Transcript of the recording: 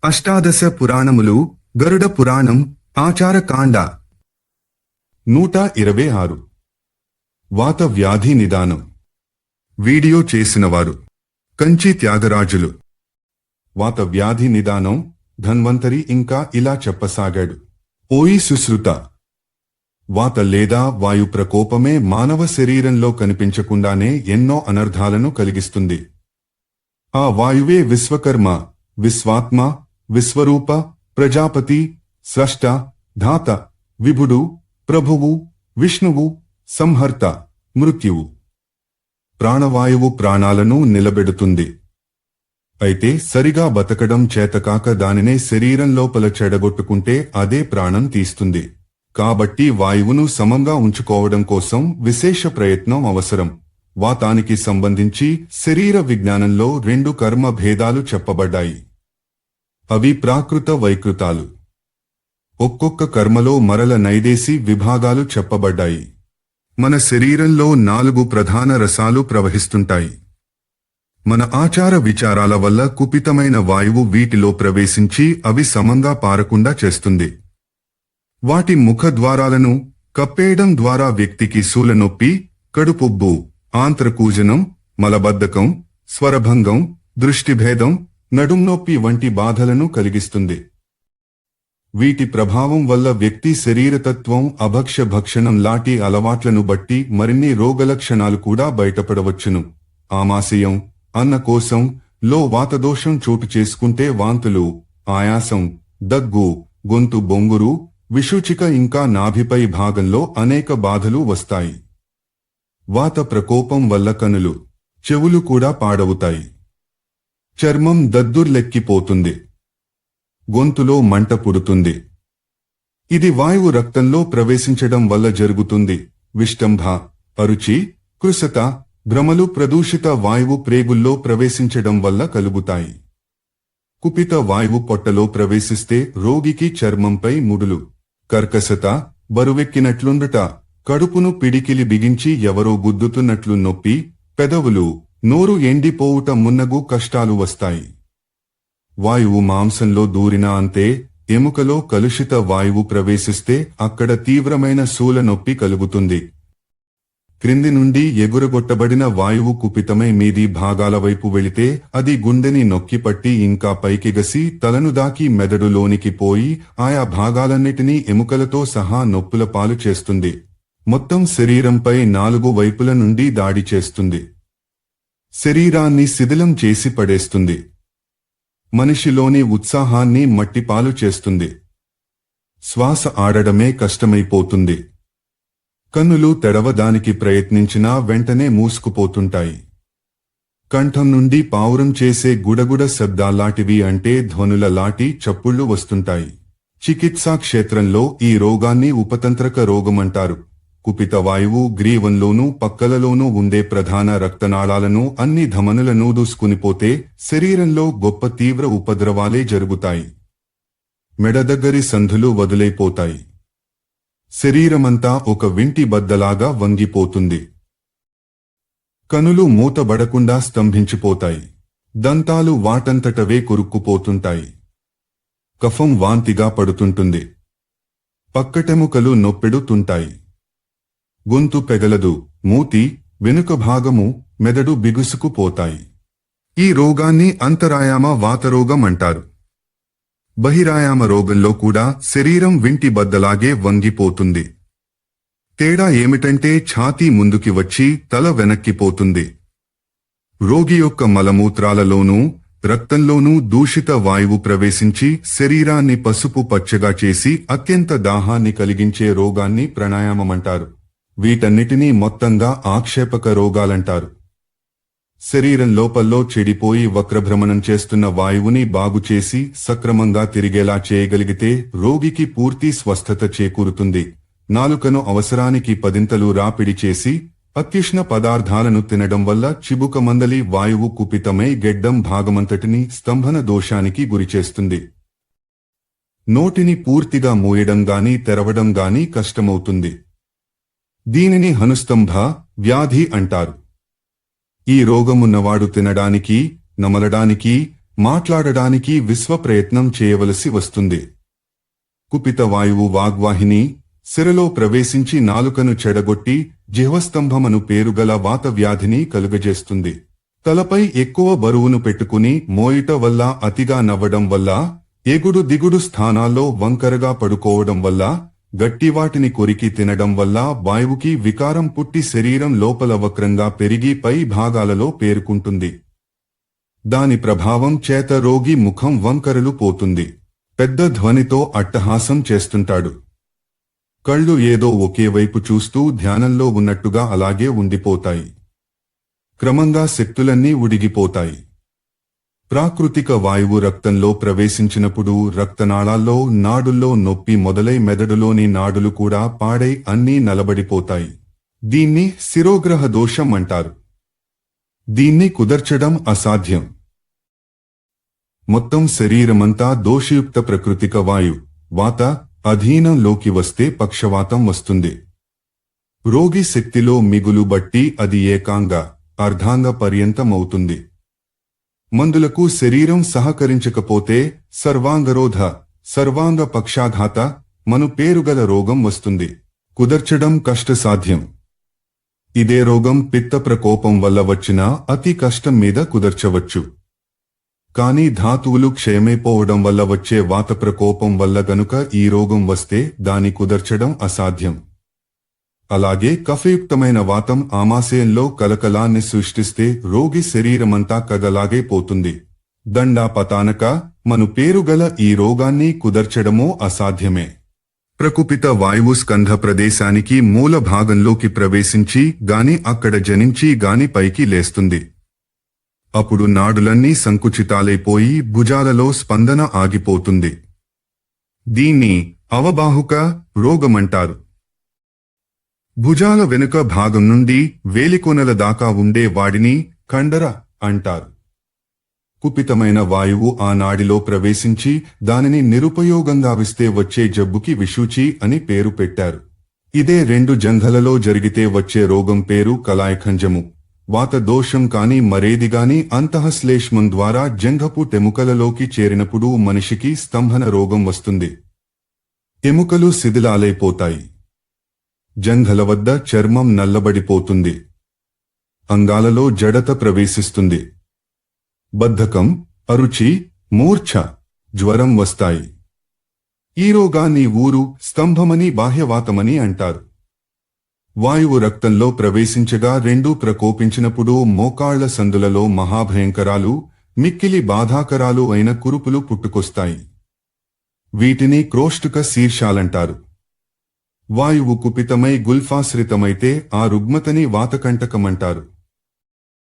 అష్టాదశ పురాణములు గరుడ పురాణం ఆచారకాండ 126 వాత వ్యాధి నిదానం. వీడియో చేసినవారు కంచి త్యాగరాజులు. వాత వ్యాధి నిదానం ధన్వంతరి ఇంకా ఇలా చెప్పసాగాడు. ఓయి సుశ్రుత, వాత లేదా వాయు ప్రకోపమే మానవ శరీరంలో కనిపించకుండానే ఎన్నో అనర్థాలను కలిగిస్తుంది. ఆ వాయువే విశ్వకర్మ, విశ్వాత్మ, విశ్వరూప, ప్రజాపతి, స్రష్ట, ధాత, విభుడు, ప్రభువు, విష్ణువు, సంహర్త, మృత్యువు. ప్రాణవాయువు ప్రాణాలను నిలబెడుతుంది. అయితే సరిగా బతకడం చేతకాక దానినే శరీరం లోపల చెడగొట్టుకుంటే అదే ప్రాణం తీస్తుంది. కాబట్టి వాయువును సమంగా ఉంచుకోవడం కోసం విశేష ప్రయత్నం అవసరం. వాతానికి సంబంధించి శరీర విజ్ఞానంలో 2 కర్మ భేదాలు చెప్పబడ్డాయి. అవి ప్రాకృత వైకృతాలు. ఒక్కొక్క కర్మలో మరల నైదేశి విభాగాలు చెప్పబడ్డాయి. మన శరీరంలో 4 ప్రధాన రసాలు ప్రవహిస్తుంటాయి. మన ఆచార విచారాల వల్ల కుపితమైన వాయువు వీటిలో ప్రవేశించి అవి సమంగా పారకుండా చేస్తుంది. వాటి ముఖద్వారాలను కప్పేయడం ద్వారా వ్యక్తికి శూలనొప్పి, కడుపుబ్బు, ఆంత్రకూజనం, మలబద్ధకం, స్వరభంగం, దృష్టిభేదం, నడుంనొప్పి వంటి బాధలను కలిగిస్తుంది. వీటి ప్రభావం వల్ల వ్యక్తి శరీరతత్వం, అభక్ష్య భక్షణం లాంటి అలవాట్లను బట్టి మరిన్ని రోగలక్షణాలు కూడా బయటపడవచ్చును. ఆమాశయం, అన్నకోశం లో వాతదోషం చోటు చేసుకుంటే వాంతులు, ఆయాసం, దగ్గు, గొంతు బొంగురు, విషూచిక ఇంకా నాభిపై భాగంలో అనేక బాధలు వస్తాయి. వాత ప్రకోపం వల్ల కనులు, చెవులు కూడా పాడవుతాయి. చర్మం దద్దుర్లెక్కిపోతుంది. గొంతులో మంట పుడుతుంది. ఇది వాయువు రక్తంలో ప్రవేశించడం వల్ల జరుగుతుంది. విష్టంభ, అరుచి, కృశత, భ్రమలు ప్రదూషిత వాయువు ప్రేగుల్లో ప్రవేశించడం వల్ల కలుగుతాయి. కుపిత వాయువు పొట్టలో ప్రవేశిస్తే రోగికి చర్మంపై ముడులు, కర్కశత, బరువెక్కినట్లుండుట, కడుపును పిడికిలి బిగించి ఎవరో గుద్దుతున్నట్లు నొప్పి, పెదవులు, నోరు ఎండిపోవుట మున్నగు కష్టాలు వస్తాయి. వాయువు మాంసంలో దూరినా అంతే. ఎముకలో కలుషిత వాయువు ప్రవేశిస్తే అక్కడ తీవ్రమైన శూల నొప్పి కలుగుతుంది. క్రింది నుండి ఎగురగొట్టబడిన వాయువు కుపితమై మీది భాగాల వైపు వెళితే అది గుండెని నొక్కిపట్టి ఇంకా పైకిగసి తలను దాకి మెదడులోనికి పోయి ఆయా భాగాలన్నిటినీ ఎముకలతో సహా నొప్పుల పాలు చేస్తుంది. మొత్తం శరీరంపై 4 వైపుల నుండి దాడి చేస్తుంది. శరీరాన్ని శిథిలం చేసి పడేస్తుంది. మనిషిలోని ఉత్సాహాన్ని మట్టిపాలు చేస్తుంది. శ్వాస ఆడడమే కష్టమైపోతుంది. కన్నులు తెరవడానికి ప్రయత్నించినా వెంటనే మూసుకుపోతుంటాయి. కంఠం నుండి పావురం చేసే గుడగుడ శబ్దాలాటివి అంటే ధ్వనుల లాంటి చప్పుళ్లు వస్తుంటాయి. చికిత్సా క్షేత్రంలో ఈ రోగాన్ని ఉపతంత్రక రోగమంటారు. కుపిత వాయువు గ్రీవంలోనూ పక్కలలోనూ ఉండే ప్రధాన రక్తనాళాలను అన్ని ధమనులను దూసుకునిపోతే శరీరంలో గొప్ప తీవ్ర ఉపద్రవాలే జరుగుతాయి. మెడదగ్గరి సంధులు వదులైపోతాయి. శరీరమంతా ఒక వింటి బద్దలాగా వంగిపోతుంది. కనులు మూతబడకుండా స్తంభించిపోతాయి. దంతాలు వాటంతటవే కొరుక్కుపోతుంటాయి. కఫం వాంతిగా పడుతుంటుంది. పక్కటెముకలు నొప్పెడుతుంటాయి. గొంతు పెగలదు. మూతి, వెనుక భాగము, మెదడు బిగుసుకుపోతాయి. ఈ రోగాన్ని అంతరాయామ వాతరోగం అంటారు. బహిరాయామ రోగంలో కూడా శరీరం వింటి బద్దలాగే వంగిపోతుంది. తేడా ఏమిటంటే ఛాతీ ముందుకి వచ్చి తల వెనక్కిపోతుంది. రోగి యొక్క మలమూత్రాలలోనూ రక్తంలోనూ దూషిత వాయువు ప్రవేశించి శరీరాన్ని పసుపు పచ్చగా చేసి అత్యంత దాహాన్ని కలిగించే రోగాన్ని ప్రాణాయామమంటారు. వీటన్నిటినీ మొత్తంగా ఆక్షేపక రోగాలంటారు. శరీరం లోపల్లో చెడిపోయి వక్రభ్రమణం చేస్తున్న వాయువుని బాగుచేసి సక్రమంగా తిరిగేలా చేయగలిగితే రోగికి పూర్తి స్వస్థత చేకూరుతుంది. నాలుకను అవసరానికి 10 రాపిడి చేసి అత్యుష్ణ పదార్థాలను తినడం వల్ల చిబుక మందలి వాయువు కుపితమై గెడ్డం భాగమంతటిని స్తంభన దోషానికి గురిచేస్తుంది. నోటిని పూర్తిగా మూయడం గాని తెరవడం గాని కష్టమవుతుంది. దీనిని హనుస్తంభ వ్యాధి అంటారు. ఈ రోగమున్నవాడు తినడానికి, నమలడానికి, మాట్లాడడానికి విశ్వప్రయత్నం చేయవలసి వస్తుంది. కుపిత వాయువు వాగ్వాహిని సిరలో ప్రవేశించి నాలుకను చెడగొట్టి జిహ్వస్తంభమను పేరుగల వాత వ్యాధిని కలుగజేస్తుంది. తలపై ఎక్కువ బరువును పెట్టుకుని మోయుట వల్ల, అతిగా నవ్వడం వల్ల, ఎగుడు దిగుడు స్థానాల్లో వంకరగా పడుకోవడం వల్ల, గట్టివాటిని కొరికి తినడం వల్ల వాయువుకి వికారం పుట్టి శరీరం లోపల వక్రంగా పెరిగి పై భాగాలలో పేరుకుంటుంది. దాని ప్రభావం చేత రోగి ముఖం వంకరలు పోతుంది. పెద్ద ధ్వనితో అట్టహాసం చేస్తుంటాడు. కళ్ళు ఏదో ఒకే వైపు చూస్తూ ధ్యానంలో ఉన్నట్టుగా అలాగే ఉండిపోతాయి. క్రమంగా శక్తులన్నీ ఉడిగిపోతాయి. ప్రాకృతిక వాయువు రక్తంలో ప్రవేశించినప్పుడు రక్తనాళాల్లో, నాడుల్లో నొప్పి మొదలై మెదడులోని నాడులు కూడా పాడై అన్నీ నలబడిపోతాయి. దీన్ని శిరోగ్రహ దోషం అంటారు. దీన్ని కుదర్చడం అసాధ్యం. మొత్తం శరీరమంతా దోషయుక్త ప్రకృతిక వాయు వాత అధీనంలోకి వస్తే పక్షవాతం వస్తుంది. రోగి శక్తిలో మిగులు బట్టి అది ఏకాంగ, అర్ధాంగ పర్యంతం అవుతుంది. మందులకు శరీరం సహకరించకపోతే సర్వాంగరోధ, సర్వాంగ పక్షాఘాత మను పేరుగల రోగం వస్తుంది. కుదర్చడం కష్టసాధ్యం. ఇదే రోగం పిత్త ప్రకోపం వల్ల వచ్చినా అతి కష్టం మీద కుదర్చవచ్చు. కానీ ధాతువులు క్షయమైపోవడం వల్ల వచ్చే వాత ప్రకోపం వల్ల గనుక ఈ రోగం వస్తే దాని కుదర్చడం అసాధ్యం. అలాగే కఫయుక్తమైన వాతం ఆమాశయంలో కలకలాన్ని సృష్టిస్తే రోగి శరీరమంతా కగలాగే పోతుంది. దండాపతానక మను పేరుగల ఈ రోగాన్ని కుదర్చడమో అసాధ్యమే. ప్రకుపిత వాయువు స్కంధ ప్రదేశానికి మూల భాగంలోకి ప్రవేశించి గాని అక్కడ జనించి గాని పైకి లేస్తుంది. అప్పుడు నాడులన్నీ సంకుచితాలైపోయి భుజాలలో స్పందన ఆగిపోతుంది. దీన్ని అవబాహుక రోగమంటారు. భుజాల వెనుక భాగం నుండి వేలికొనల దాకా ఉండే వాడిని కండర అంటారు. కుపితమైన వాయువు ఆ నాడిలో ప్రవేశించి దానిని నిరుపయోగంగా విస్తే వచ్చే జబ్బుకి విషూచి అని పేరు పెట్టారు. ఇదే రెండు జంఘలలో జరిగితే వచ్చే రోగం పేరు కలాయఖంజము. వాత దోషం కాని మరేదిగాని అంతఃశ్లేష్మం ద్వారా జంఘపు ఎముకలలోకి చేరినప్పుడు మనిషికి స్తంభన రోగం వస్తుంది. ఎముకలు శిథిలాలైపోతాయి. జంఘల వద్ద చర్మం నల్లబడిపోతుంది. అంగాలలో జడత ప్రవేశిస్తుంది. బద్ధకం, అరుచి, మూర్ఛ, జ్వరం వస్తాయి. ఈ రోగాన్ని ఊరు స్తంభమని బాహ్యవాతమని అంటారు. వాయువు రక్తంలో ప్రవేశించగా రెండూ ప్రకోపించినప్పుడు మోకాళ్ల సందులలో మహాభయంకరాలు, మిక్కిలి బాధాకరాలు అయిన కురుపులు పుట్టుకొస్తాయి. వీటిని క్రోష్టుక శీర్షాలంటారు. వాయువు కుపితమై గుల్ఫాశ్రితమైతే ఆ రుగ్మతని వాతకంటకమంటారు.